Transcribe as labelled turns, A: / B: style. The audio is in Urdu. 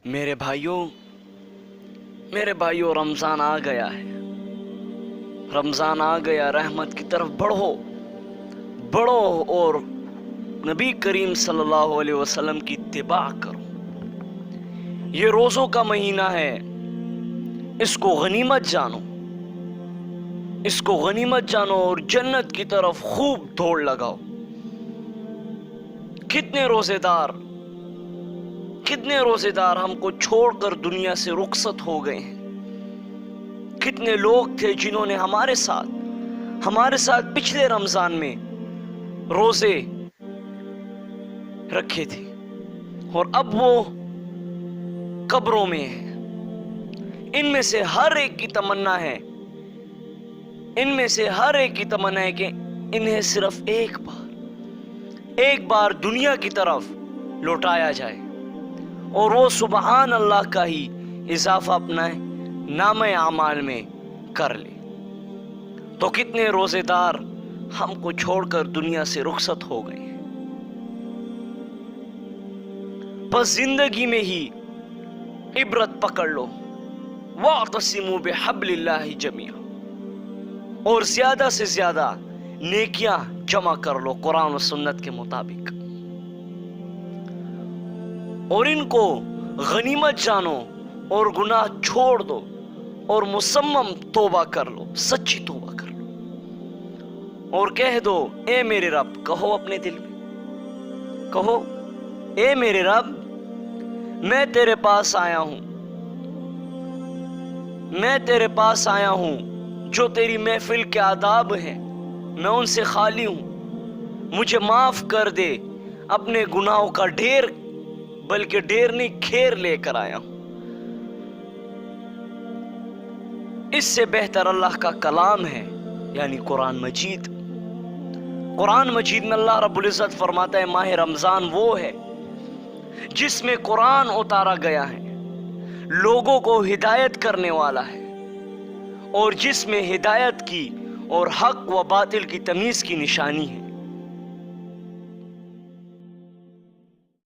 A: میرے بھائیوں رمضان آ گیا ہے، رمضان آ گیا، رحمت کی طرف بڑھو اور نبی کریم صلی اللہ علیہ وسلم کی اتباع کرو۔ یہ روزوں کا مہینہ ہے، اس کو غنیمت جانو اور جنت کی طرف خوب دوڑ لگاؤ۔ کتنے روزے دار ہم کو چھوڑ کر دنیا سے رخصت ہو گئے ہیں۔ کتنے لوگ تھے جنہوں نے ہمارے ساتھ پچھلے رمضان میں روزے رکھے تھے اور اب وہ قبروں میں ہیں۔ ان میں سے ہر ایک کی تمنا ہے کہ انہیں صرف ایک بار دنیا کی طرف لوٹایا جائے اور وہ سبحان اللہ کا ہی اضافہ اپنا نامہ اعمال میں کر لے۔ تو کتنے روزے دار ہم کو چھوڑ کر دنیا سے رخصت ہو گئے ہیں۔ بس زندگی میں ہی عبرت پکڑ لو، وَاعْتَصِمُوا بِحَبْلِ اللَّهِ جَمِيعًا، اور زیادہ سے زیادہ نیکیاں جمع کر لو قرآن و سنت کے مطابق، اور ان کو غنیمت جانو اور گناہ چھوڑ دو اور مصمم توبہ کر لو، سچی توبہ کر لو اور کہہ دو اے میرے رب، کہو اپنے دل میں، کہو اے میرے رب، میں تیرے پاس آیا ہوں، جو تیری محفل کے آداب ہیں میں ان سے خالی ہوں، مجھے معاف کر دے، اپنے گناہوں کا ڈھیر بلکہ ڈھیر نہیں کھیر لے کر آیا ہوں۔ اس سے بہتر اللہ کا کلام ہے، یعنی قرآن مجید میں اللہ رب العزت فرماتا ہے ماہ رمضان وہ ہے جس میں قرآن اتارا گیا ہے، لوگوں کو ہدایت کرنے والا ہے، اور جس میں ہدایت کی اور حق و باطل کی تمیز کی نشانی ہے۔